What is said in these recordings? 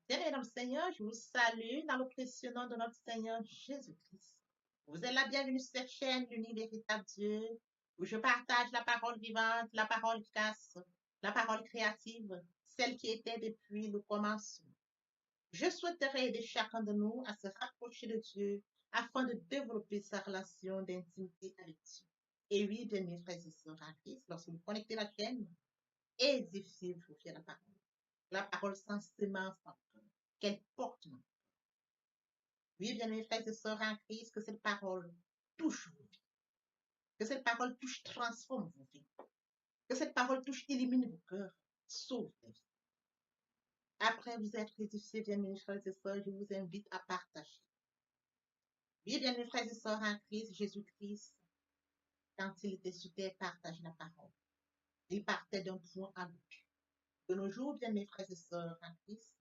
Bien-aimés dans le Seigneur, je vous salue dans le précieux nom de notre Seigneur Jésus-Christ. Vous êtes la bienvenue sur cette chaîne, l'unique véritable Dieu, où je partage la parole vivante, la parole efficace, la parole créative, celle qui était depuis le commencement. Je souhaiterais aider chacun de nous à se rapprocher de Dieu afin de développer sa relation d'intimité avec Dieu. Et oui, bien-aimés frères et sœurs en Christ, lorsque vous connectez la chaîne, édifiez-vous sur la parole. La parole sans semence en cœur, qu'elle porte. Oui, bien-aimés frères et sœurs en Christ, que cette parole touche vos vies, que cette parole touche, transforme vos vies, que cette parole touche, illumine vos cœurs, sauve les vies. Après vous être édifiés, bien-aimés frères et sœurs, je vous invite à partager. Oui, bien-aimés frères et sœurs en Christ, Jésus-Christ, quand il était sur terre, partage la parole. Il partait d'un point à l'autre. De nos jours, bien-aimés frères et sœurs en Christ,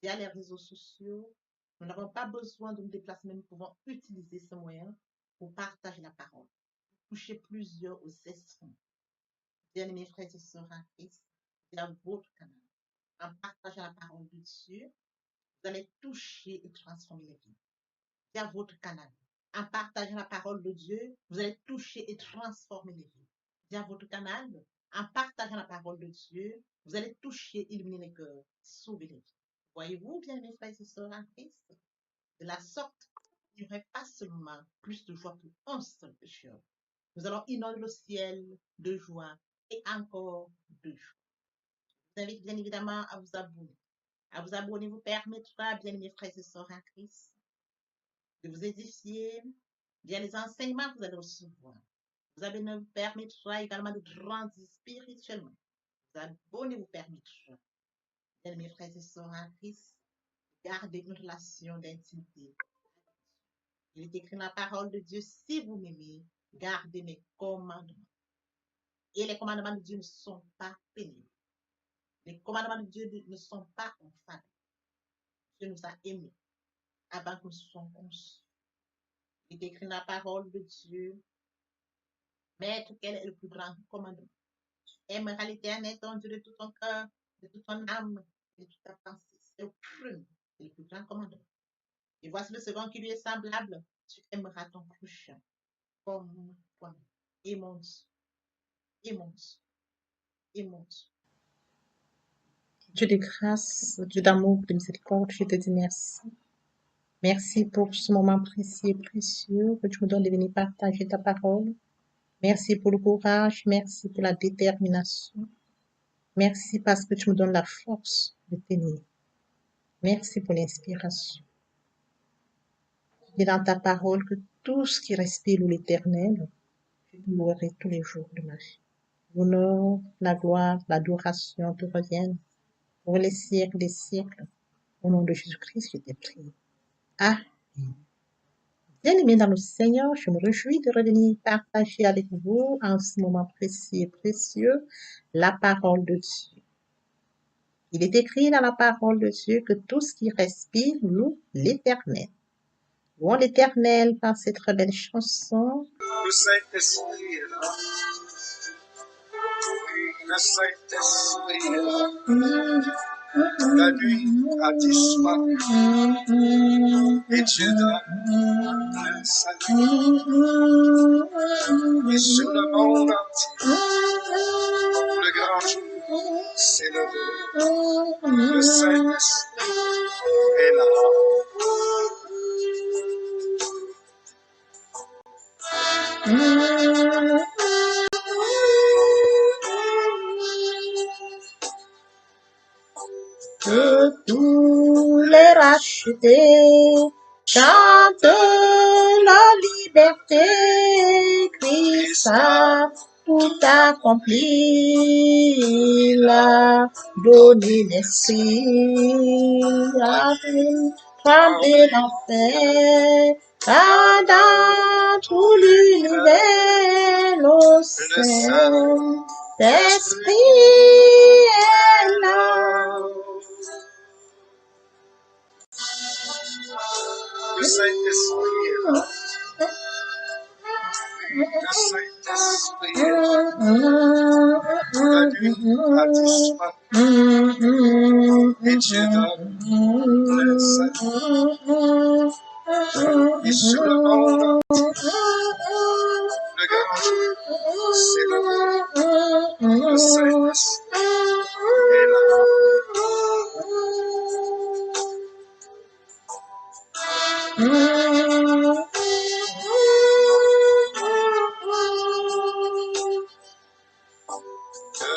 via les réseaux sociaux, nous n'avons pas besoin de nous déplacer, mais nous pouvons utiliser ce moyen pour partager la parole, toucher plusieurs aux esprits. Bien-aimés frères et sœurs en Christ, via votre canal, en partageant la parole de Dieu, vous allez toucher et transformer les vies. Via votre canal, en partageant la parole de Dieu, vous allez toucher et transformer les vies. Via votre canal, en partageant la parole de Dieu, vous allez toucher, illuminer les cœurs, sauver les vies. Voyez-vous, bien-aimés frères et sœurs en Christ, de la sorte, il n'y aurait pas seulement plus de joie pour un seul pécheur. Nous allons inonder le ciel de joie et encore de joie. Je vous invite bien évidemment à vous abonner. À vous abonner vous permettra, bien aimés frères et sœurs en Christ, de vous édifier via les enseignements que vous allez recevoir. Vous abonner vous permettra également de grandir spirituellement. Vous abonner vous permettra, bien aimés frères et sœurs en Christ, de garder une relation d'intimité. Il est écrit dans la parole de Dieu, si vous m'aimez, gardez mes commandements. Et les commandements de Dieu ne sont pas pénibles. Les commandements de Dieu ne sont pas infâmes. Dieu nous a aimés avant que nous soyons conçus. Il est écrit dans la parole de Dieu, Maître, quel est le plus grand commandement? Tu aimeras l'Éternel, ton Dieu, de tout ton cœur, de toute ton âme, et de toute ta pensée. C'est le premier, c'est le plus grand commandement. Et voici le second qui lui est semblable. Tu aimeras ton prochain comme toi-même. Et mon Dieu, et mon Dieu, et mon Dieu. Dieu de grâce, Dieu d'amour, de miséricorde, je te dis merci. Merci pour ce moment précieux et précieux que tu me donnes de venir partager ta parole. Merci pour le courage, merci pour la détermination. Merci parce que tu me donnes la force de tenir. Merci pour l'inspiration. Et dans ta parole que tout ce qui respire l'Éternel, je te louerai tous les jours de ma vie. L'honneur, la gloire, l'adoration te reviennent pour les siècles des siècles. Au nom de Jésus-Christ, je t'ai prié. Amen. Bien-aimés dans le Seigneur, je me réjouis de revenir partager avec vous en ce moment précieux et précieux la parole de Dieu. Il est écrit dans la parole de Dieu que tout ce qui respire loue l'Éternel. Louons l'Éternel par cette très belle chanson. Le Saint-Esprit est là. Le Saint-Esprit est là. La nuit a disparu et Dieu donne le salut. Et sur le monde entier, le grand jour s'est levé. Le Saint-Esprit est là. Que tous les rachetés chantent la liberté, Christ a tout accompli, il a donné l'esprit, a tremblé l'enfer, car dans tout l'univers, le Saint-Esprit est là. Le Saint-Esprit est là. Le Saint-Esprit est là. La nuit a disparu Et Dieu donne plein salut. Et sur le monde, le grand jour, c'est le Saint-Esprit est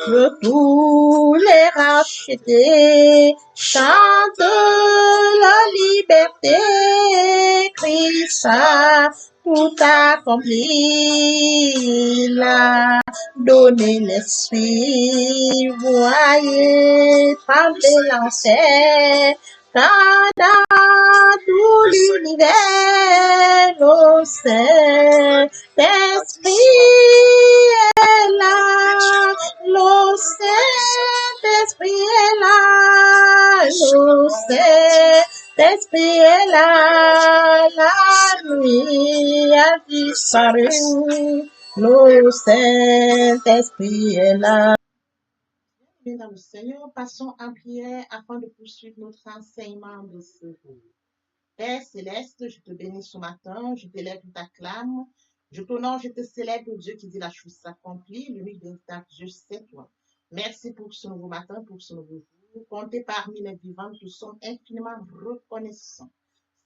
Que tous les rachetés chantent la liberté. Christ a tout accompli. Il a donné l'esprit. Voyez trembler l'enfer. Quand dans tout l'univers, le Saint-Esprit est là. Le Saint-Esprit est là. Le Saint-Esprit est là. La nuit a disparu. Le Saint-Esprit est là. Bien dans le Seigneur, passons en prière afin de poursuivre notre enseignement de ce jour. Père céleste, je te bénis ce matin, je t'élève, je t'acclame, je t'honore, je te célèbre, Dieu qui dit la chose s'accomplit, l'unique véritable Dieu, c'est toi. Merci pour ce nouveau matin, pour ce nouveau jour. Comptez parmi les vivants, nous sommes infiniment reconnaissants.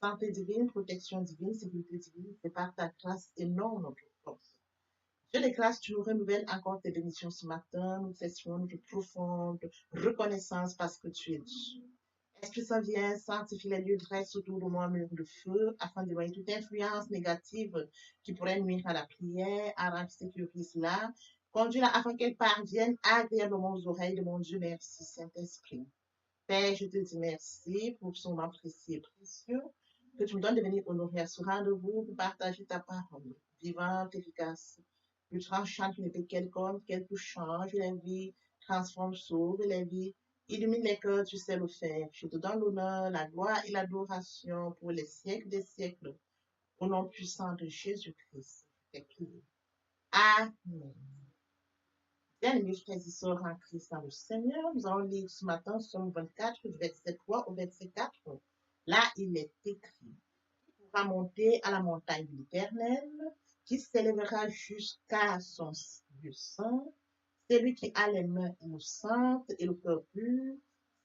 Santé divine, protection divine, sécurité divine, c'est par ta grâce et non notre force. Dieu de grâce, tu nous renouvelles encore tes bénédictions ce matin. Nous cessons notre profonde reconnaissance parce que tu es Dieu. Esprit Saint vient, sanctifie les lieux, dresse autour de moi un mur de feu, afin d'éloigner toute influence négative qui pourrait nuire à la prière, arrange, sécurise-la, conduis-la afin qu'elle parvienne agréablement aux oreilles de mon Dieu. Merci, Saint-Esprit. Père, je te dis merci pour ce moment précieux et précieux que tu me donnes de venir honorer à ce rendez-vous pour partager ta parole, vivante, efficace, plus tranchante qu'une épée quelconque, qu'elle peut changer les vies, transforme, sauve les vies, illumine les cœurs, tu sais le faire. Je te donne l'honneur, la gloire et l'adoration pour les siècles des siècles, au nom puissant de Jésus-Christ. Amen. Bien-aimés frères et sœurs en Christ dans le Seigneur, nous allons lire ce matin Somme 24, du verset 3 au verset 4. Là, il est écrit: Il pourra monter à la montagne de l'Éternel, qui s'élèvera jusqu'à son lieu saint. C'est lui qui a les mains innocentes et le cœur pur.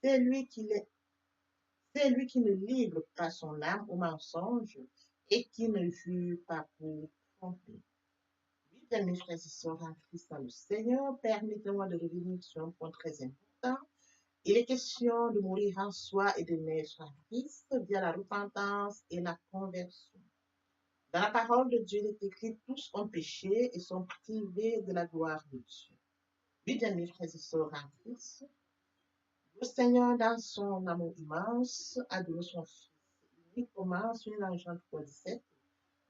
C'est lui qui ne livre pas son âme au mensonge et qui ne jure pas pour tromper. Bien, mes frères et sœurs en Christ dans le Seigneur, permettez-moi de revenir sur un point très important. Il est question de mourir en soi et de naître en Christ via la repentance et la conversion. Dans la parole de Dieu, il est écrit: tous ont péché et sont privés de la gloire de Dieu. Oui, bien, mes frères et sœurs en Christ, le Seigneur, dans son amour immense, a donné son Fils unique pour mentionner dans Jean 3,17.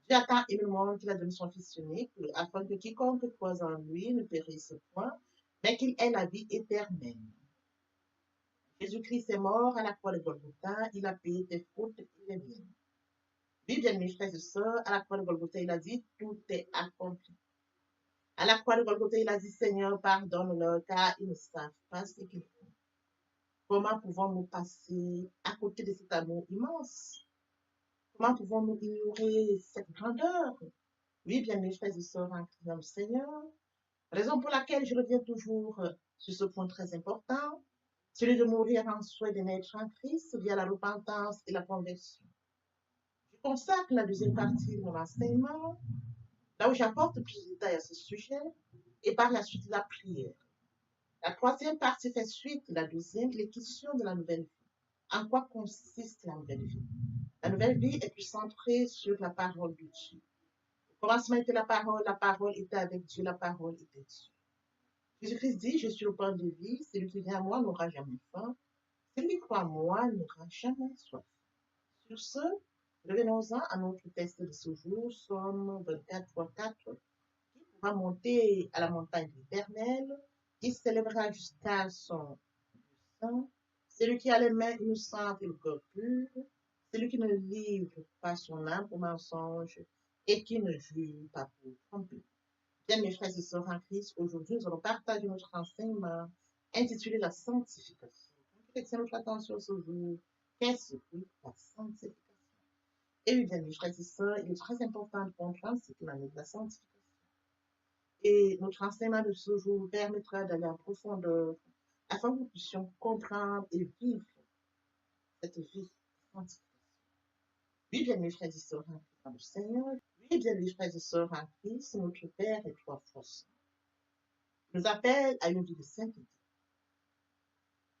Dieu a tant aimé le monde qu'il a donné son Fils unique, afin que quiconque croise en lui ne périsse point, mais qu'il ait la vie éternelle. Jésus-Christ est mort à la croix de Golgotha, il a payé tes fautes et les miennes. Oui, bien, mes frères et sœurs, à la croix de Golgotha, il a dit: tout est accompli. À la croix de Golgotha, il a dit: Seigneur, pardonne-leur, car ils ne savent pas ce qu'ils font. Comment pouvons-nous passer à côté de cet amour immense? Comment pouvons-nous ignorer cette grandeur? Oui, bien, mes frères et sœurs en Christ le Seigneur, raison pour laquelle je reviens toujours sur ce point très important, celui de mourir en soi et de naître en Christ via la repentance et la conversion. Je consacre la deuxième partie de mon enseignement, là où j'apporte plus de détails à ce sujet, et par la suite la prière. La troisième partie fait suite à la deuxième, les questions de la nouvelle vie. En quoi consiste la nouvelle vie? La nouvelle vie est plus centrée sur la parole de Dieu. Au commencement était la parole était avec Dieu, la parole était Dieu. Jésus-Christ dit: je suis le pain de vie, celui qui vient à moi n'aura jamais faim, celui qui croit en moi n'aura jamais soif. Sur ce, revenons-en à notre texte de ce jour, Somme 24, 4, qui pourra monter à la montagne éternelle, qui s'élèvera jusqu'à son sein, celui qui a les mains innocentes et le cœur pur, celui qui ne livre pas son âme au mensonge et qui ne jure pas pour tromper. Bien, mes frères et sœurs en Christ, aujourd'hui, nous allons partager notre enseignement intitulé La sanctification. Fixez notre attention ce jour. Qu'est-ce que la sanctification? Et oui, bien, mes frères et sœurs, il est très important de comprendre ce qu'il en est de la sanctification. Et notre enseignement de ce jour permettra d'aller en profondeur afin que nous puissions comprendre et vivre cette vie de sanctification. Oui, bien, mes frères et sœurs, en Christ dans le Seigneur. Oui, bien, mes frères et sœurs, en Christ, notre Père est trois fois saint. Il nous appelle à une vie de sainteté.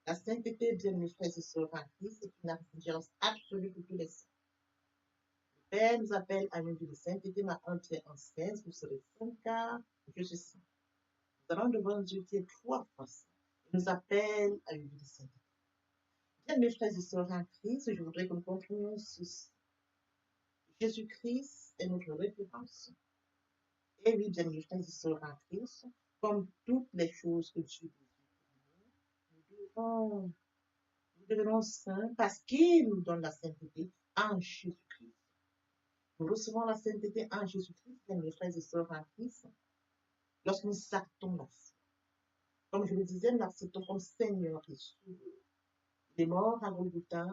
La sainteté, bien, mes frères et sœurs, en Christ, est une exigence absolue pour tous les saints. Le Père nous appelle à une vie de sainteté, dans 1 Pierre 16, vous serez saints car je suis saint. Nous allons devant Dieu qui est trois fois saint. Il nous appelle à une vie de sainteté. Bien, mes frères et sœurs en Christ, je voudrais que nous comprenions ceci. Jésus-Christ est notre référence. Et oui, bien, mes frères et sœurs en Christ, comme toutes les choses que Dieu désire pour nous, nous devenons saints parce qu'il nous donne la sainteté en Jésus-Christ. Nous recevons la sainteté en Jésus-Christ, bien, mes frères et sœurs en Christ, lorsque nous acceptons la foi. Comme je le disais, nous l'acceptons comme Seigneur et Sauveur. Il est mort à Golgotha.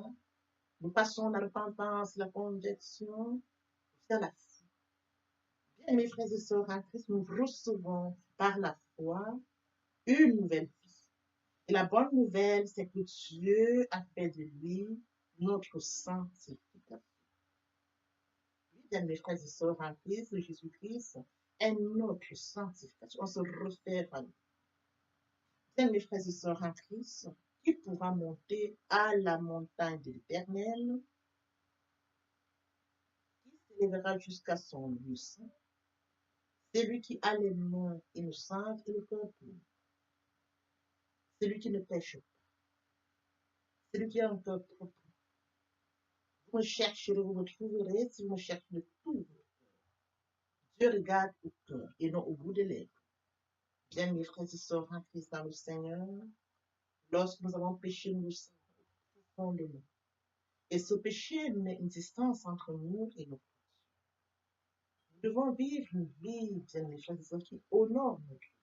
Nous passons la repentance, la conversion, vers la foi. Bien, mes frères et sœurs en Christ, nous recevons par la foi une nouvelle vie. Et la bonne nouvelle, c'est que Dieu a fait de lui notre sanctificateur. Oui, bien, mes frères et sœurs en Christ, Jésus-Christ est notre sanctification. On se réfère à lui. Bien, mes frères et sœurs en Christ, qui pourra monter à la montagne de l'Éternel, qui s'élèvera jusqu'à son lieu saint. C'est lui qui a les mains innocentes et le cœur pur. C'est lui qui ne pêche pas. C'est lui qui a un cœur propre. Vous me chercherez, vous me trouverez si vous me cherchez de tout votre cœur. Dieu regarde au cœur et non au bout des lèvres. Bien, mes frères et sœurs en Christ dans le Seigneur, lorsque nous avons péché, nous le savons profondément. Et ce péché met une distance entre nous et notre Dieu. Nous devons vivre une vie, bien, mes frères et sœurs, qui honore notre Dieu.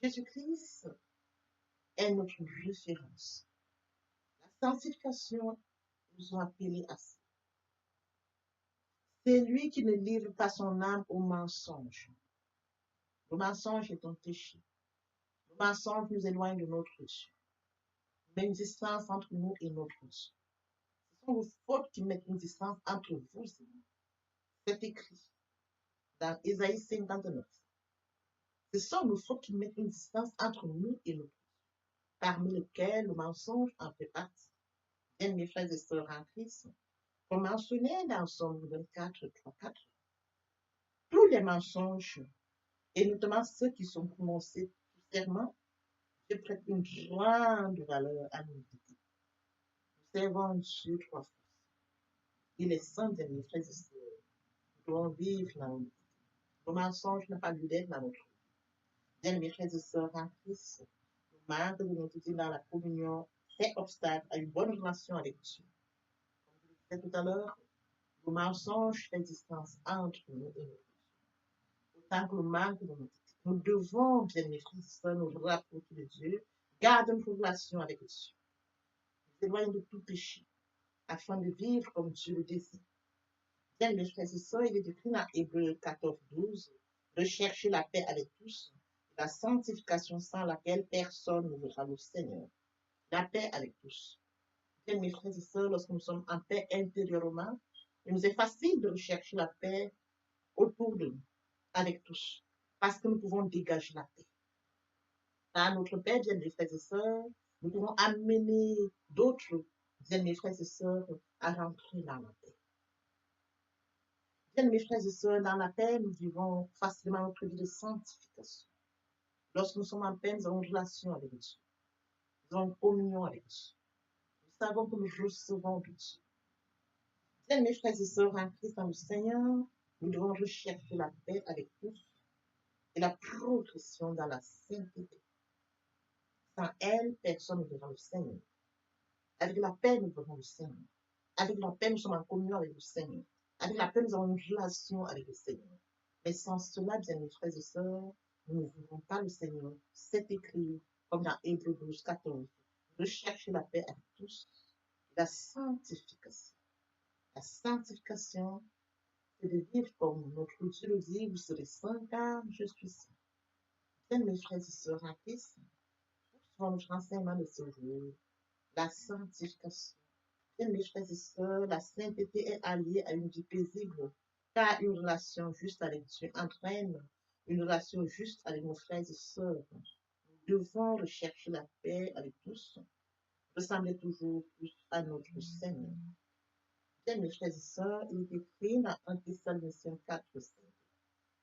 Jésus-Christ est notre référence. La sanctification nous a appelés à ça. C'est lui qui ne livre pas son âme au mensonge. Le mensonge est un péché. Le mensonge nous éloigne de notre Dieu. Il met une distance entre nous et notre Dieu. Ce sont vos fautes qui mettent une distance entre vous et nous. C'est écrit dans Ésaïe 59. Ce sont nos fautes qui mettent une distance entre nous et notre Dieu, parmi lesquelles le mensonge en fait partie. Bien, mes frères et sœurs en Christ, comme mentionné dans Somme 24, 3, 4, tous les mensonges, et notamment ceux qui sont prononcés serment, je prête une grande valeur à l'humilité. Nous servons Dieu trois fois. Il est saint, bien, mes frères et sœurs. Nous devons vivre dans l'humilité. Le mensonge n'a pas lieu d'être dans notre vie. Bien, mes frères et sœurs en Christ, le manque de l'humilité dans la communion fait obstacle à une bonne relation avec Dieu. Comme je le disais tout à l'heure, le mensonge fait distance entre nous et nous. Autant que le manque de l'humilité. Nous devons, bien, mes frères et sœurs, nous rapprocher de Dieu, garder une relation avec Dieu. Nous éloigner de tout péché, afin de vivre comme Dieu le désire. Bien, mes frères et sœurs, il est écrit dans Hébreux 14, 12, recherchez la paix avec tous, la sanctification sans laquelle personne ne verra le Seigneur. La paix avec tous. Bien, mes frères et sœurs, lorsque nous sommes en paix intérieurement, il nous est facile de rechercher la paix autour de nous, avec tous, parce que nous pouvons dégager la paix. Par notre paix, bien, mes frères et sœurs, nous pouvons amener d'autres, bien, mes frères et sœurs, à rentrer dans la paix. Bien, mes frères et sœurs, dans la paix, nous vivons facilement notre vie de sanctification. Lorsque nous sommes en paix, nous avons une relation avec Dieu. Nous avons une communion avec Dieu. Nous savons que nous recevons de Dieu. Bien, mes frères et sœurs, en Christ, dans le Seigneur, nous devons rechercher la paix avec tous et la progression dans la sainteté. Sans elle, personne ne verra le Seigneur. Avec la paix, nous verrons le Seigneur. Avec la paix, nous sommes en communion avec le Seigneur. Avec la paix, nous avons une relation avec le Seigneur. Mais sans cela, bien, mes frères et sœurs, nous ne verrons pas le Seigneur. C'est écrit, comme dans Hébreux 12, 14. rechercher la paix avec tous, la sanctification. La sanctification, c'est de vivre comme notre Dieu le dit, vous serez saints car je suis saint. Bien, mes frères et sœurs en Christ, pour notre enseignement de ce jour, la sanctification. Bien, mes frères et sœurs, la sainteté est alliée à une vie paisible, car une relation juste avec Dieu entraîne une relation juste avec nos frères et sœurs. Nous devons rechercher la paix avec tous, ressembler toujours plus à notre Seigneur. Bien, mes frères et sœurs, il est écrit dans 1 Thessaloniciens 4, 5.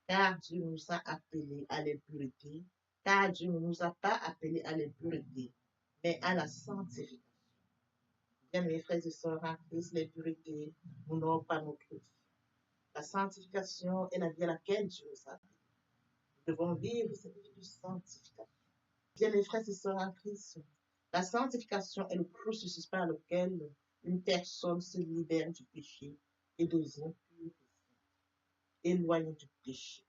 Car Dieu nous a appelés à l'impureté, car Dieu ne nous a pas appelés à l'impureté, mais à la sanctification. Bien, mes frères et sœurs en Christ, l'impureté n'honore pas notre vie. La sanctification est la vie à laquelle Dieu nous a appelés. Nous devons vivre cette vie de sanctification. Bien, mes frères et sœurs en Christ, la sanctification est le processus par lequel une personne se libère du péché et devient pure, éloignée du péché.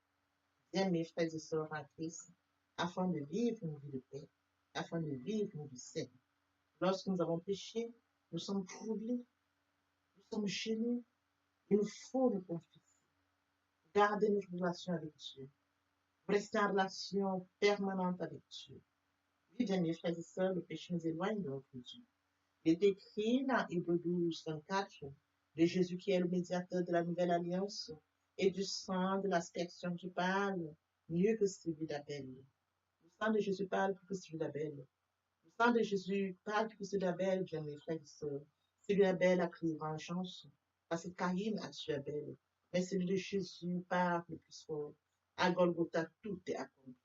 Bien, mes frères et sœurs en Christ, afin de vivre une vie de paix, afin de vivre une vie saine. Lorsque nous avons péché, nous sommes troublés, nous sommes gênés. Il nous faut nous confesser, garder notre relation avec Dieu, rester en relation permanente avec Dieu. Oui, bien, mes frères et sœurs, le péché nous éloigne de notre Dieu. Il est écrit dans Hébreux 12, 24, de Jésus qui est le médiateur de la nouvelle alliance et du sang de l'aspersion qui parle mieux que celui d'Abel. Le sang de Jésus parle plus que celui d'Abel. Le sang de Jésus parle plus que celui d'Abel, bien mes frères et sœurs. Celui d'Abel a pris vengeance parce que Caïn a tué Abel. Mais celui de Jésus parle le plus fort. À Golgotha, tout est accompli.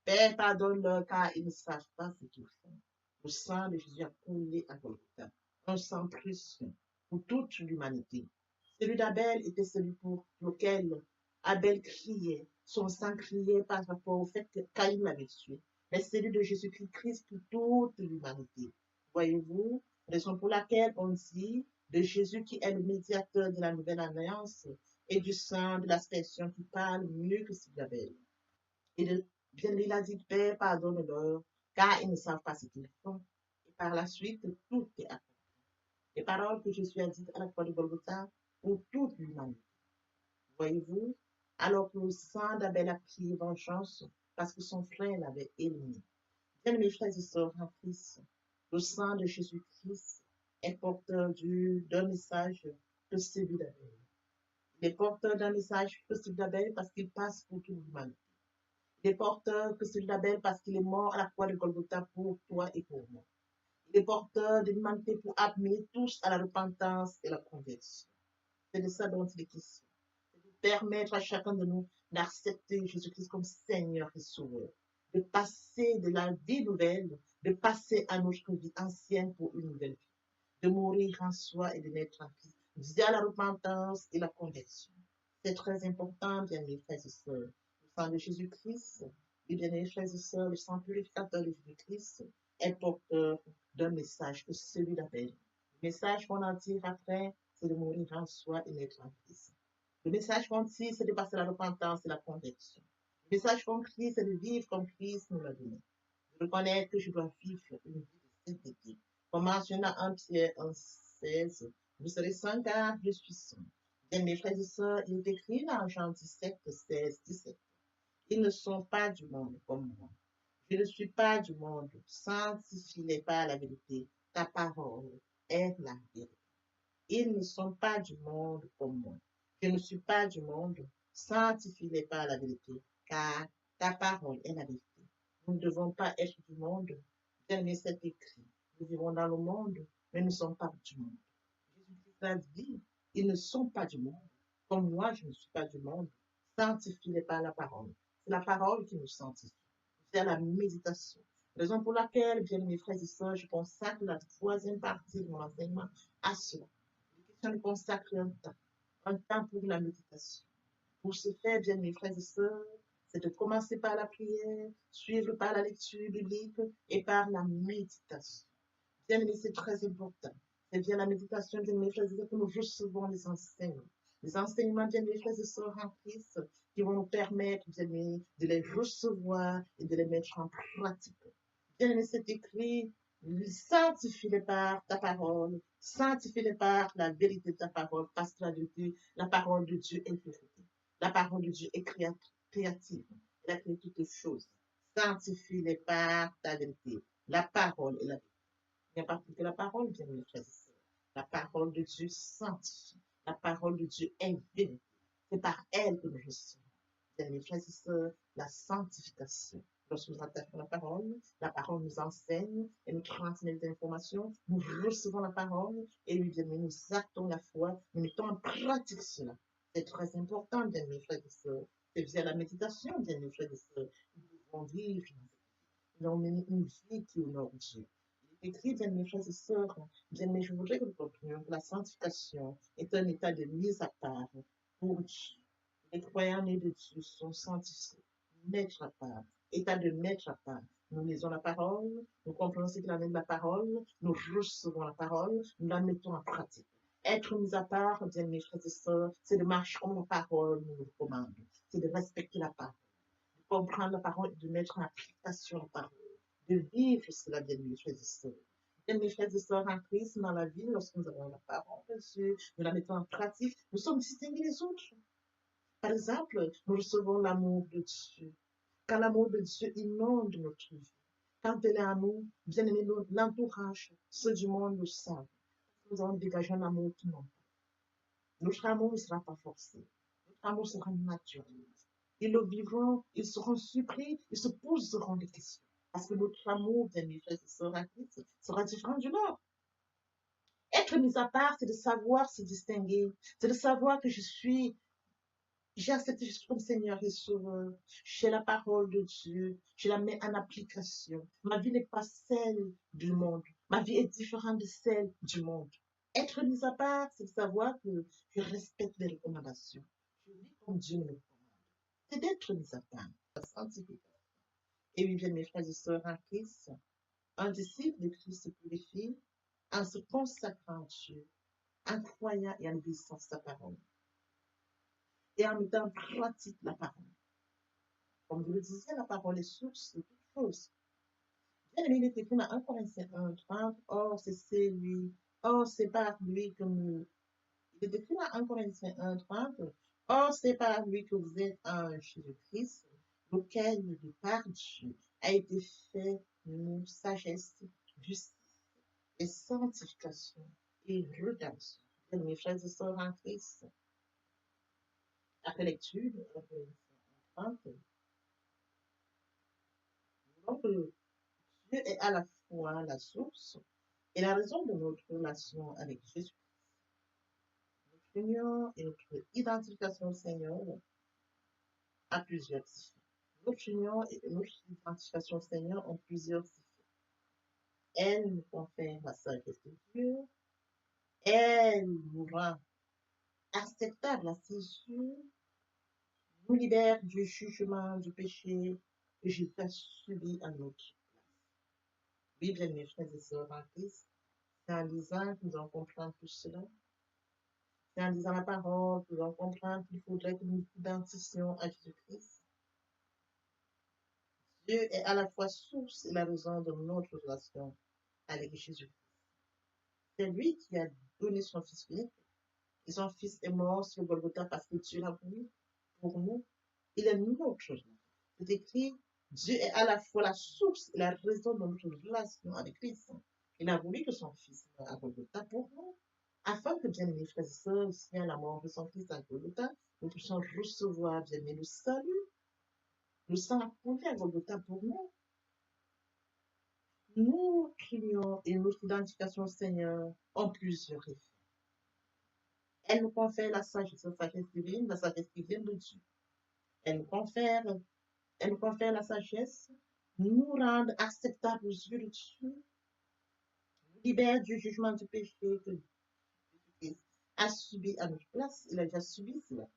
Père, pardonne-leur car ils ne savent pas ce qu'ils font. Le sang de Jésus a coulé à Golgotha. Un sang précieux pour toute l'humanité. Celui d'Abel était celui pour lequel Abel criait. Son sang criait par rapport au fait que Caïn l'avait tué. Mais celui de Jésus-Christ pour toute l'humanité. Voyez-vous, raison pour laquelle on dit de Jésus qui est le médiateur de la nouvelle alliance et du sang de l'aspersion qui parle mieux que celui d'Abel. Et bien, il a dit, Père, pardonne-leur, car ils ne savent pas ce qu'ils font. Et par la suite, tout est accompli. Les paroles que Jésus a dites à la croix de Golgotha pour toute l'humanité. Voyez-vous, alors que le sang d'Abel a pris vengeance parce que son frère l'avait éliminé. Bien, mes frères et sœurs en Christ, le sang de Jésus-Christ est porteur d'un message que celui d'Abel. Il est porteur d'un message que celui d'Abel parce qu'il passe pour toute l'humanité. Il est porteur que celui d'Abel parce qu'il est mort à la croix de Golgotha pour toi et pour moi. Il est porteur de l'humanité pour amener tous à la repentance et la conversion. C'est de ça dont il est question. C'est de permettre à chacun de nous d'accepter Jésus-Christ comme Seigneur et Sauveur. De passer de la vie nouvelle, de passer à notre vie ancienne pour une nouvelle vie. De mourir en soi et de naître en Christ. Via la repentance et la conversion. C'est très important, bien mes frères et sœurs. Le sang de Jésus-Christ, et bien mes frères et sœurs, le sang purificateur de Jésus-Christ est porteur d'un message que celui d'Abel. Le message qu'on en tire après, c'est de mourir en soi et naître en Christ. Le message qu'on tire, c'est de passer la repentance et la conversion. Le message qu'on crie, c'est de vivre comme Christ nous l'a donné. De reconnaître que je dois vivre une vie de sainteté. Comme mentionné dans 1 Pierre 1,16, vous serez saints car je suis saint. Bien, mes frères et sœurs, il est écrit dans Jean 17, 16, 17. Ils ne sont pas du monde comme moi. Je ne suis pas du monde. Sanctifie-les par la vérité. Ta parole est la vérité. Ils ne sont pas du monde comme moi. Je ne suis pas du monde. Sanctifie-les par la vérité, car ta parole est la vérité. Nous ne devons pas être du monde. Bien, c'est écrit. Nous vivons dans le monde, mais nous ne sommes pas du monde. Jésus-Christ a dit, ils ne sont pas du monde. Comme moi, je ne suis pas du monde. Sanctifie-les par la parole. C'est la parole qui nous sanctifie. C'est la méditation. Raison pour laquelle, bien mes frères et sœurs, je consacre la troisième partie de mon enseignement à cela. Il est question de consacrer un temps pour la méditation. Pour ce faire, bien mes frères et sœurs, c'est de commencer par la prière, suivre par la lecture biblique et par la méditation. Bien aimé, c'est très important. C'est bien la méditation, bien mes frères et sœurs, que nous recevons les enseignements. Les enseignements, bien mes frères et sœurs en Christ, qui vont nous permettre, bien aimé, de les recevoir et de les mettre en pratique. Bien aimé, c'est écrit Sanctifie-les par ta parole, sanctifie-les par la vérité de ta parole, parce que la parole de Dieu est vérité. La parole de Dieu est créative. Elle a créé toutes les choses. Sanctifie-les par ta vérité. La parole est la vérité. Il n'y a pas plus que la parole, bien mes frères et sœurs. La parole de Dieu sanctifie. La parole de Dieu est vérité. C'est par elle que nous recevons, bien mes frères et sœurs, la sanctification. Lorsque nous attaquons la parole nous enseigne et nous transmet des informations. Nous recevons la parole et lui bien nous actons la foi, nous mettons en pratique cela. C'est très important, bien mes frères et sœurs. C'est via la méditation, bien mes frères et sœurs, nous pouvons vivre. Nous avons mené une vie qui honore Dieu. Il est écrit, bien mes frères et sœurs, bien mes, je voudrais que nous comprenions que la sanctification est un état de mise à part pour Dieu. Les croyants nés de Dieu sont sanctifiés, mettre à part, état de mettre à part. Nous lisons la parole, nous comprenons ce qu'il en est de la parole, nous recevons la parole, nous la mettons en pratique. Être mis à part, bien mes frères et sœurs, c'est de marcher comme la parole nous commande, c'est de respecter la parole, de comprendre la parole et de mettre en application la parole, de vivre cela, bien mes frères et sœurs. Bien mes frères et sœurs en Christ, dans la vie, lorsque nous avons la parole de Dieu, nous la mettons en pratique, nous sommes distingués des autres. Par exemple, nous recevons l'amour de Dieu. Quand l'amour de Dieu inonde notre vie, quand elle est à nous, bien aimé, l'entourage, ceux du monde le savent. Nous allons dégager un amour qui n'ont pas. Notre amour ne sera pas forcé. Notre amour sera naturel. Ils le vivront, ils seront surpris, ils se poseront des questions. Parce que notre amour, bien aimé, frères et sœurs en Christ, sera différent du leur. Être mis à part, c'est de savoir se distinguer. C'est de savoir que j'ai accepté Jésus comme Seigneur et Sauveur. J'ai la parole de Dieu. Je la mets en application. Ma vie n'est pas celle du monde. Ma vie est différente de celle du monde. Être mis à part, c'est de savoir que je respecte les recommandations. Je vis comme Dieu me le commande. C'est d'être mis à part. La sanctification. Et oui, bien mes frères et sœurs en Christ, un disciple de Christ se purifie en se consacrant à Dieu, en croyant et en obéissant à sa parole. Et en mettant en pratique la parole. Comme je le disais, la parole est source de toutes choses. Bien aimé, il est écrit dans 1 Corinthiens 1:30, or c'est par lui que nous. Il est écrit dans 1 Corinthiens 1:30, or c'est par lui que vous êtes en Jésus-Christ, lequel, de par Dieu, a été fait nous sagesse, justice et sanctification et rédemption. Bien aimé, frères et sœurs en Christ, après lecture de 1 Corinthiens 1:30, donc, Dieu est à la fois la source et la raison de notre relation avec Jésus. Notre union et notre identification au Seigneur a plusieurs effets. Notre union et notre identification au Seigneur ont plusieurs effets. Elle nous confère la sagesse de Dieu. Elle nous rend acceptables à ses yeux. Nous libère du jugement du péché que Jésus a subi à notre place. Oui, bien mes frères et sœurs en Christ, c'est en lisant que nous en comprenons tout cela. C'est en lisant la parole que nous allons comprendre qu'il faudrait que nous nous identifions à Jésus-Christ. Dieu est à la fois source et la raison de notre relation avec Jésus-Christ. C'est lui qui a donné son Fils unique. Et son Fils est mort sur le Golgotha parce que Dieu l'a voulu pour nous. Il est notre. C'est écrit, Dieu est à la fois la source et la raison de notre relation avec Christ. Il a voulu que son Fils meure à Golgotha pour nous, afin que, bien aimés frères et sœurs, ici à la mort de son Fils à Golgotha, nous puissions recevoir, bien aimés, le salut, le sang accompli à Golgotha pour nous. Notre union et notre identification au Seigneur ont plusieurs effets. Elle nous confère la sagesse divine de Dieu. Elle nous confère la sagesse, nous rend acceptables aux yeux de Dieu, nous libère du jugement du péché que Jésus a subi à notre place. Il a déjà subi cela.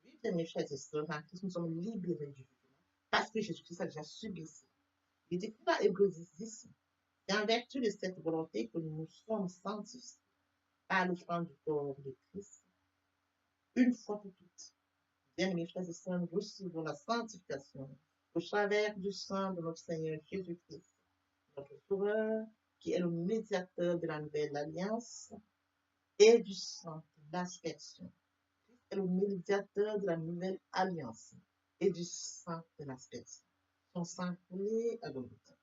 Oui, bien mes frères et sœurs, en Christ, nous sommes libérés du jugement parce que Jésus-Christ a déjà subi cela. Il dit dans Hébreux 10, c'est en vertu de cette volonté que nous sommes sanctifiés par l'offrande du corps de Christ, une fois pour toutes. Bien, mes frères et sœurs, nous recevons la sanctification au travers du sang de notre Seigneur Jésus-Christ, notre Sauveur, qui est le médiateur de la nouvelle alliance, et du sang de l'aspersion. Christ est le médiateur de la nouvelle alliance et du sang de l'aspersion. Son sang coulé à Golgotha.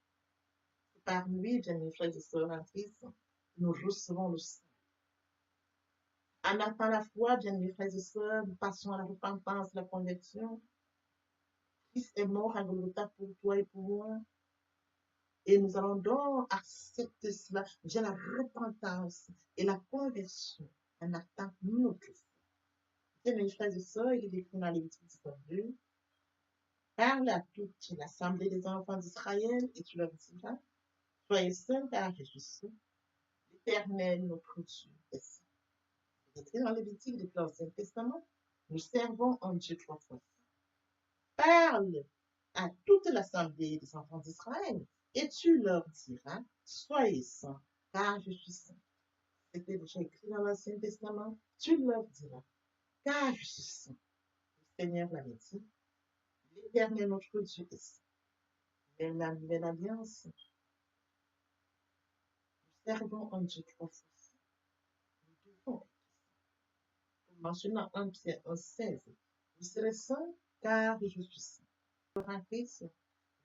Par lui, bien-aimés frères et sœurs en Christ, nous recevons le sang. En attendant la foi, bien-aimés frères et sœurs, nous passons à la repentance, la conversion. Christ est mort à Golgotha pour toi et pour moi. Et nous allons donc accepter cela, j'ai la repentance et la conversion en attendant notre foi. Bien-aimés frères et sœurs, il est écrit dans Lévitique 19:2, parle à toute l'assemblée des enfants d'Israël et tu leur diras, soyez saints car je suis saint, l'Éternel notre Dieu est saint. C'est écrit dans Lévitique de l'Ancien Testament, nous servons un Dieu trois fois saint. Parle à toute l'assemblée des enfants d'Israël et tu leur diras, soyez saints car je suis saint. C'était déjà écrit dans l'Ancien Testament, tu leur diras, car je suis saint. Le Seigneur l'avait dit, l'Éternel notre Dieu est saint. Mais la nouvelle alliance, nous servons un Dieu trois fois saint. Nous devons être saints. Mentionnant 1 Pierre 1,16, vous serez saints car je suis saint. En Christ,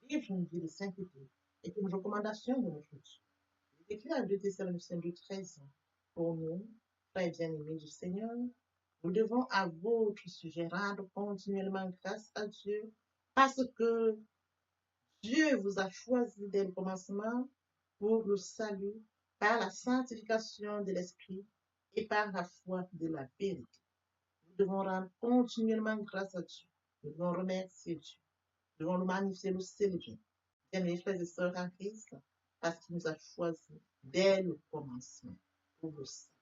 vivre une vie de sainteté est une recommandation de notre Dieu. Il est écrit dans 2 Thessaloniciens 2,13, pour nous, frères bien-aimés du Seigneur, nous devons à votre sujet rendre continuellement grâce à Dieu parce que Dieu vous a choisi dès le commencement pour le salut par la sanctification de l'Esprit et par la foi de la vérité. Nous devons rendre continuellement grâce à Dieu. Nous devons remercier Dieu. Nous devons le magnifier, le célébrer. Bien-aimés frères et sœurs en Christ, parce qu'il nous a choisis dès le commencement pour le salut.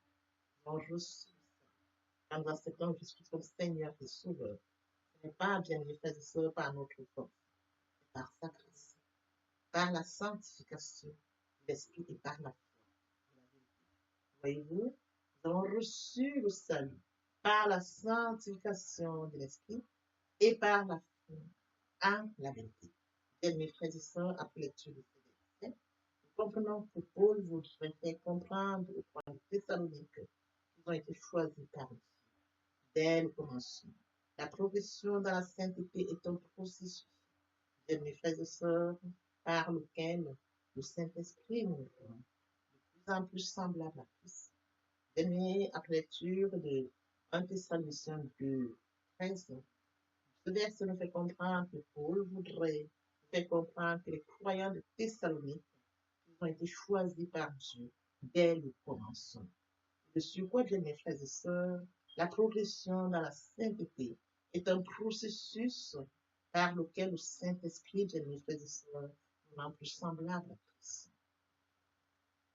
Nous avons reçu quand nous acceptons Jésus comme Seigneur et Sauveur. Ce n'est pas, bien-aimés frères et sœurs, par notre force, mais par sa grâce, par la sanctification de l'Esprit et par la foi. Voyez-vous, nous avons reçu le salut par la sanctification de l'Esprit et par la foi en la vérité. Bien-aimés frères et sœurs, après lecture de ces versets, nous comprenons que Paul voudrait faire comprendre aux croyants de Thessalonique qu'ils ont été choisis par Dieu dès le commencement. La progression dans la sainteté est un processus, mes frères et sœurs, par lequel le Saint-Esprit nous rend de plus en plus semblable à Christ. Dernier après lecture de 1 Thessaloniciens 2,13, ce verset nous fait comprendre que Paul voudrait nous faire comprendre que les croyants de Thessalonique ont été choisis par Dieu dès le commencement. De surcroît, bien mes frères et sœurs, la progression dans la sainteté est un processus par lequel le Saint-Esprit, bien mes frères et sœurs, nous rend plus semblable à Christ.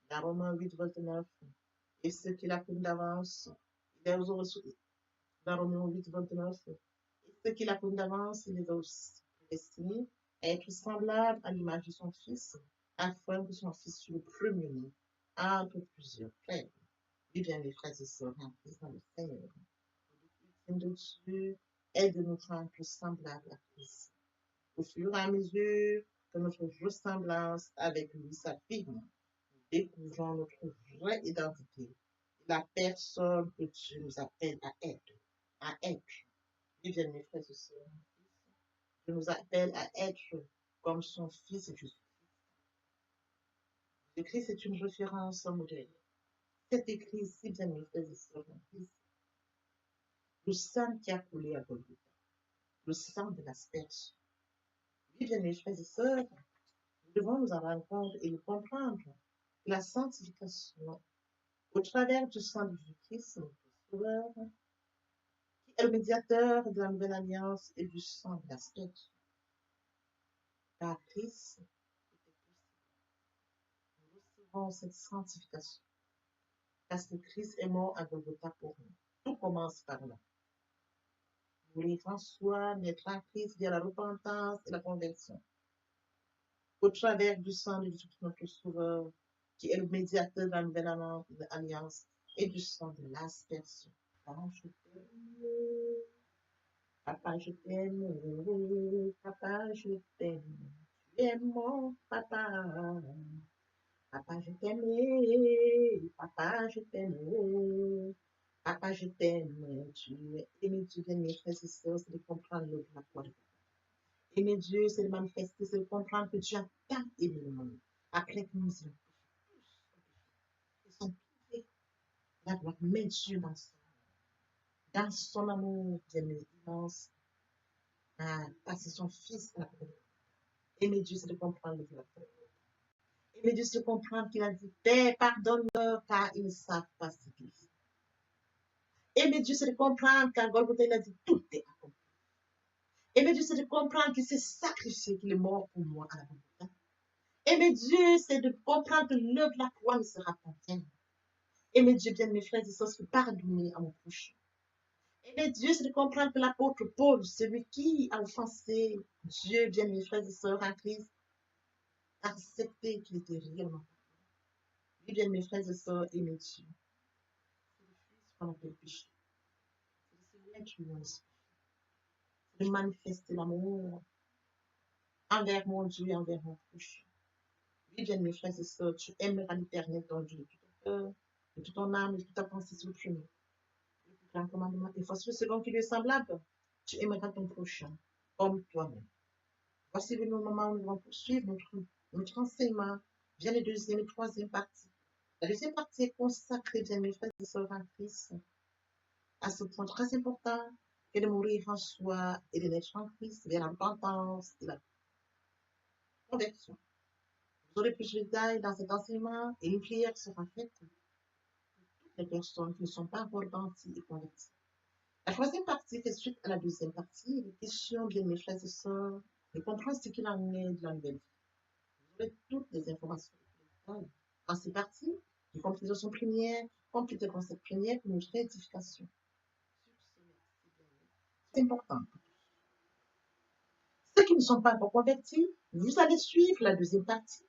Dans Romains 8,29, et ceux qui l'apprennent d'avance, dans Romains 8,29, et ceux qui l'apprennent d'avance, il les a aussi prédestinés à être semblables à l'image de son Fils, afin que son Fils soit le premier-né entre plusieurs frères. Eh bien, mes frères et sœurs, en Christ dans le Seigneur, le but de Dieu est de nous rendre plus semblables à Christ. Au fur et à mesure que notre ressemblance avec lui s'affirme, nous découvrons notre vraie identité, la personne que Dieu nous appelle à être. Eh bien, mes frères et sœurs, Dieu nous appelle à être comme son Fils Jésus. Le Christ est une référence au modèle. C'est écrit ici, bien mes frères et sœurs en Christ, le sang qui a coulé à Golgotha, le sang de l'aspersion. Oui, bien mes frères et sœurs, nous devons nous en rendre compte et le comprendre. La sanctification, au travers du sang de Jésus-Christ, notre Sauveur, qui est le médiateur de la nouvelle alliance et du sang de l'aspersion. Par Christ, nous recevons cette sanctification parce que Christ est mort à Golgotha pour nous. Tout commence par là. Mourir en soi, naître en Christ via la repentance et la conversion. Au travers du sang de Jésus, notre Sauveur, qui est le médiateur de la nouvelle alliance et du sang de l'aspersion. Papa, je t'aime. Papa, je t'aime. Papa, je t'aime. Tu es mon papa. Papa, je t'aime. Papa, je t'aime. Oh. Papa, je t'aime. Tu es aimé, tu viens, mes frères et sœurs, c'est de comprendre le la foi. Aimer Dieu, c'est de manifester, c'est de comprendre que Dieu a tant aimé le monde. Après que nous ayons ils sont privés la gloire, mais Dieu dans son amour, bien immense, a passé son Fils à la croix. Aimer Dieu, c'est de comprendre le la foi. Aimer Dieu, c'est de comprendre qu'il a dit, Père, pardonne-leur, car ils ne savent pas ce qu'ils font. Aimer Dieu, c'est de comprendre qu'à Golgotha, il a dit, tout est accompli. Aimer Dieu, c'est de comprendre qu'il s'est sacrifié, qu'il est mort pour moi à la Golgotha. Aimer Dieu, c'est de comprendre que l'œuvre de la croix ne sera pas vaine. Aimer Dieu, bien mes frères et sœurs, c'est pardonner à mon prochain. Aimer Dieu, c'est de comprendre que l'apôtre Paul, celui qui a offensé Dieu, bien mes frères et sœurs en Christ, a accepté qu'il était réellement. Oui, bien mes frères et sœurs, aimer Dieu. C'est le Fils qu'on appelle péché. C'est le Seigneur qui nous inspire. C'est de manifester l'amour envers mon Dieu et envers mon prochain. Oui, bien mes frères et sœurs, tu aimeras l'Éternel ton Dieu de tout ton cœur, de toute ton âme, de toute ta pensée sur le premier. Un commandement et voici le second qui lui est semblable. Tu aimeras ton prochain comme toi-même. Voici le moment où nous allons poursuivre notre enseignement. Vient les deuxième et troisième partie. La deuxième partie est consacrée, bien mes frères et sœurs en Christ, à ce point très important que de mourir en soi et de naître en Christ vers la repentance et la conversion. Vous aurez plus de détails dans cet enseignement et une prière sera faite pour toutes les personnes qui ne sont pas encore repenties et converties. La troisième partie fait suite à la deuxième partie. Il est question, bien mes frères et sœurs, de comprendre ce qu'il en est de la nouvelle vie. Vous aurez toutes les informations dans ces parties, y compris de son première, compléter le concept première pour notre édification. C'est important. Ceux qui ne sont pas encore convertis, vous allez suivre la deuxième partie.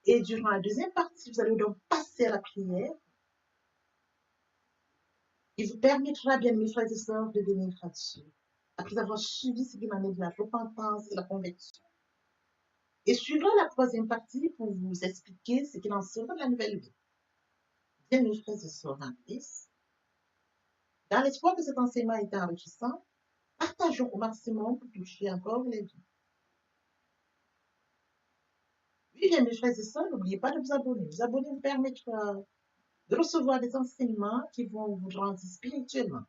Et durant la deuxième partie, vous allez donc passer à la prière. Il vous permettra, bien mes frères et sœurs, de venir là-dessus, après avoir suivi ce qui en est de la repentance et la conversion. Et suivant la troisième partie pour vous expliquer ce qu'il en sera de la nouvelle vie. Bien mes frères et sœurs en Christ, dans l'espoir que cet enseignement est enrichissant, partageons au maximum pour toucher encore les vies. Oui, bien mes frères et sœurs, n'oubliez pas de vous abonner. Vous abonner vous permettra de recevoir des enseignements qui vont vous grandir spirituellement.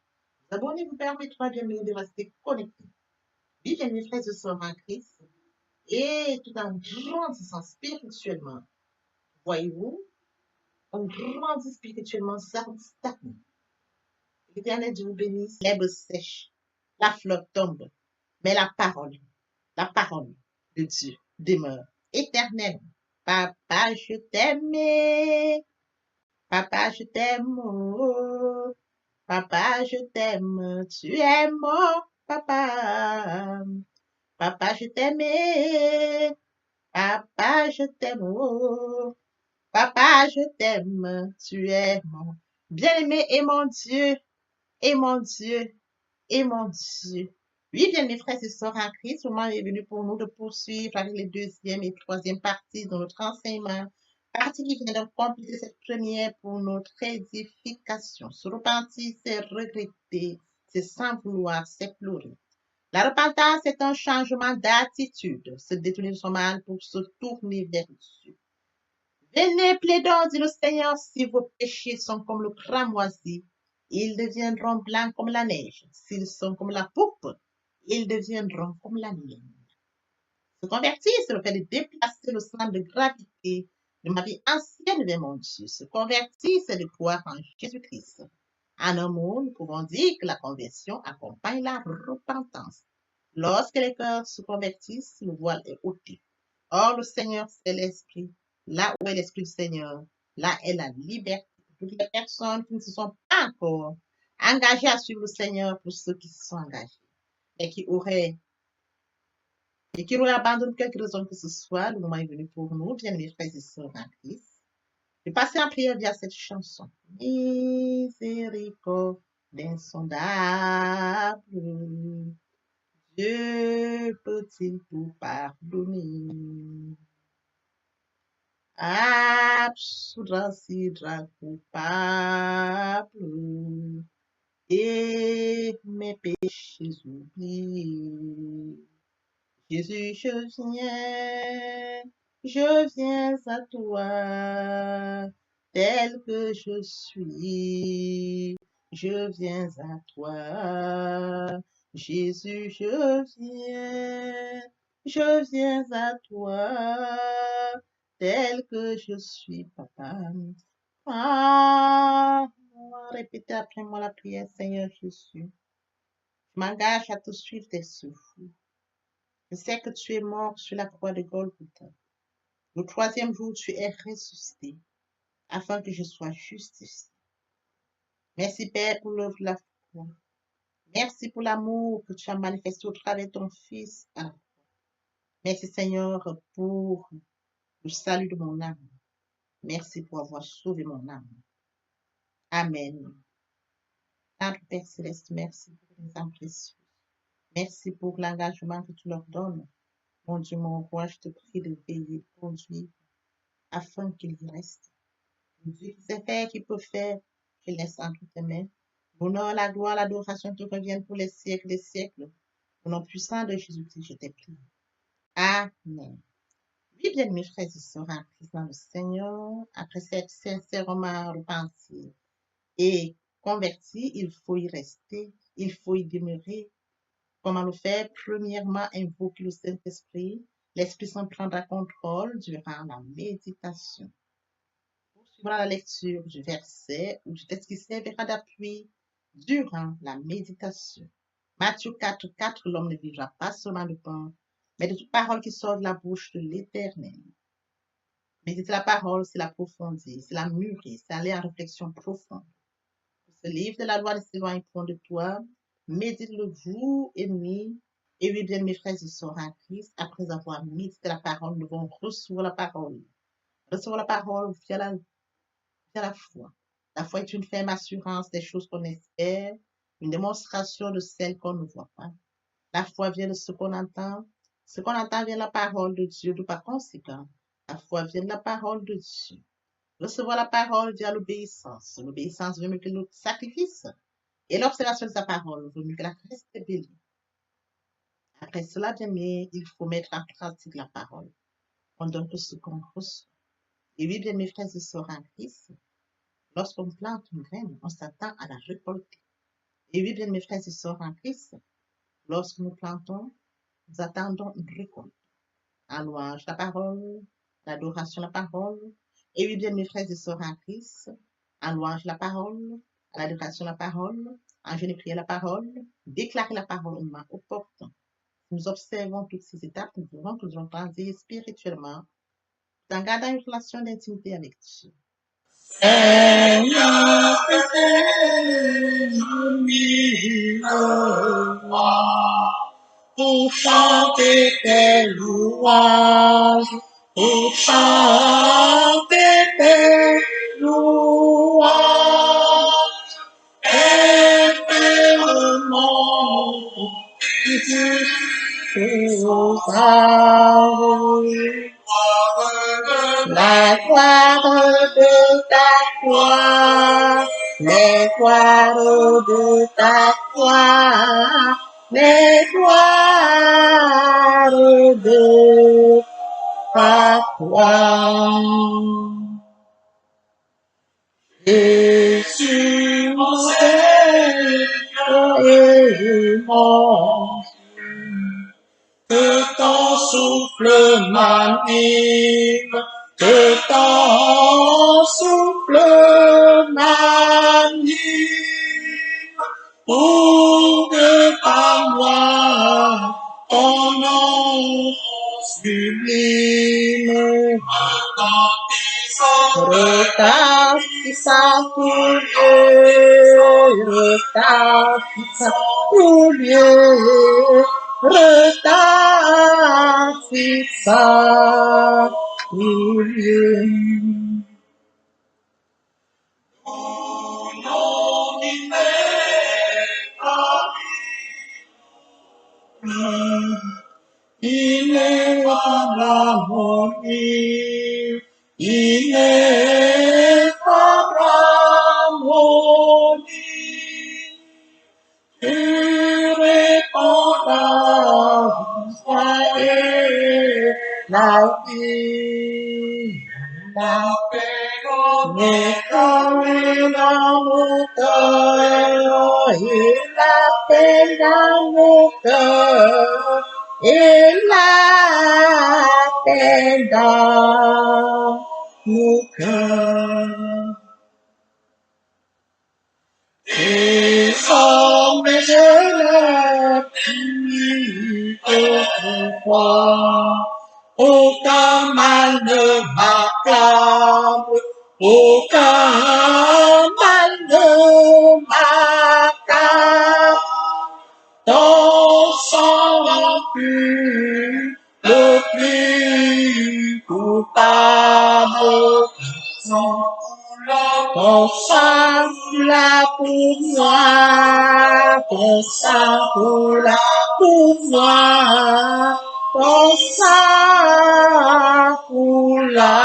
Vous abonner vous permettra bien de rester connecté. Oui, bien mes frères et sœurs en Christ, et tout en grandissant spirituellement. Voyez-vous, on grandit spirituellement, ça stagne. L'Éternel Dieu vous bénisse, l'herbe sèche, la fleur tombe, mais la parole de Dieu demeure éternelle. Papa, je t'aime, papa, je t'aime, oh, papa, je t'aime, tu es mon papa. Papa, je t'aime, papa, je t'aime, oh, papa, je t'aime, tu es mon bien-aimé et mon Dieu, et mon Dieu, et mon Dieu. Oui, bien, mes frères et sœurs en Christ, le moment est venu pour nous de poursuivre avec les deuxième et troisième parties de notre enseignement. Partie qui vient de compléter cette première pour notre édification. Se repentir, c'est regretter, c'est sans vouloir, c'est pleurer. La repentance est un changement d'attitude, se détourner de son mal pour se tourner vers Dieu. Venez, plaidons, dit le Seigneur, si vos péchés sont comme le cramoisi, ils deviendront blancs comme la neige. S'ils sont comme la pourpre, ils deviendront comme la laine. Se convertir, c'est le fait de déplacer le centre de gravité de ma vie ancienne vers mon Dieu. Se convertir, c'est de croire en Jésus-Christ. En un mot, nous pouvons dire que la conversion accompagne la repentance. Lorsque les cœurs se convertissent, le voile est ôté. Or, le Seigneur, c'est l'Esprit. Là où est l'Esprit du Seigneur, là est la liberté. Toutes les personnes qui ne se sont pas encore engagées à suivre le Seigneur, pour ceux qui se sont engagés, et qui auraient abandonné quelque raison que ce soit, le moment est venu pour nous, bien mes frères et sœurs en Christ, de passer en prière via cette chanson. Miséricorde insondable, Dieu peut-il tout pardonner? absoudra sidra coupable et mes péchés oubliés. Jésus, je viens à toi, tel que je suis. Je viens à toi, Jésus, je viens à toi, tel que je suis, papa. Ah, répétez après moi la prière, Seigneur Jésus. Je m'engage à te suivre tes souffles. Je sais que tu es mort sur la croix de Golgotha. Le troisième jour, tu es ressuscité afin que je sois justifié. Merci, Père, pour l'œuvre de la foi. Merci pour l'amour que tu as manifesté au travers de ton Fils. Merci, Seigneur, pour le salut de mon âme. Merci pour avoir sauvé mon âme. Amen. Notre Père Céleste, merci pour les âmes précieuses. Merci pour l'engagement que tu leur donnes. Mon Dieu, mon roi, je te prie de veiller, de conduire, afin qu'ils y restent. Dieu qui sait faire, qui peut faire, je laisse entre tes mains. L'honneur, la gloire, l'adoration te reviennent pour les siècles des siècles. Au nom puissant de Jésus-Christ, je t'ai prié. Amen. Oui, bien, mes frères et sœurs en Christ dans le Seigneur, après cette sincèrement repentie et converti, il faut y rester, il faut y demeurer. Comment le faire? Premièrement, invoquer le Saint-Esprit. L'Esprit Saint prendra contrôle durant la méditation. Suivant la lecture du verset ou du texte qui servira d'appui durant la méditation. Matthieu 4:4, l'homme ne vivra pas seulement de pain, mais de toute parole qui sort de la bouche de l'Éternel. Méditer la parole, c'est l'approfondir, c'est la mûrir, c'est aller en réflexion profonde. Ce livre de la loi ne s'éloigne point de toi, médite-le jour et nuit. Et oui, bien, mes frères et sœurs en Christ, après avoir médité la parole, nous devons recevoir la parole. Recevoir la parole via la foi. La foi est une ferme assurance des choses qu'on espère, une démonstration de celles qu'on ne voit pas. La foi vient de ce qu'on entend. Ce qu'on entend vient de la parole de Dieu, de par conséquent. La foi vient de la parole de Dieu. Recevoir la parole via l'obéissance. L'obéissance veut mieux que le sacrifice. Et l'observation de sa parole vaut mieux que la rébellion. Après cela, bien aimé, il faut mettre en pratique la parole. On donne tout ce qu'on reçoit. Et oui, bien mes frères et sœurs en Christ, lorsqu'on plante une graine, on s'attend à la récolter. Et oui, bien mes frères et sœurs en Christ, lorsque nous plantons, nous attendons une récolte. En louange la parole, l'adoration la parole. Et oui, bien mes frères et sœurs en Christ, en louange la parole, à l'adoration la parole, en jeûne et prière la parole, déclarer la parole au moment opportun. Nous observons toutes ces étapes, nous verrons que nous allons grandir spirituellement en gardant une relation d'intimité avec Dieu. Seigneur, pour chanter tes louanges, pour chanter tes louanges, éternellement, la gloire de ta gloire, les gloires de ta gloire, les gloires de ta gloire. Jésus, mon Seigneur et mon que ton souffle m'anime, que ton souffle m'anime, pour que par moi ton nom sublime retentissant tout lieu, retentissant tout lieu. Ineffable harmonie, il est comme l'harmonie, pur et condamné et la vie, la paix dans mon cœur, et la paix dans mon cœur, et la paix dans mon cœur. Et sommet de la pluie autrefois, aucun mal ne m'accable, aucun mal ne m'accable. Ton sang pur, le plus coupable, ton sang là pour moi, ton sang là pour moi, ton sang là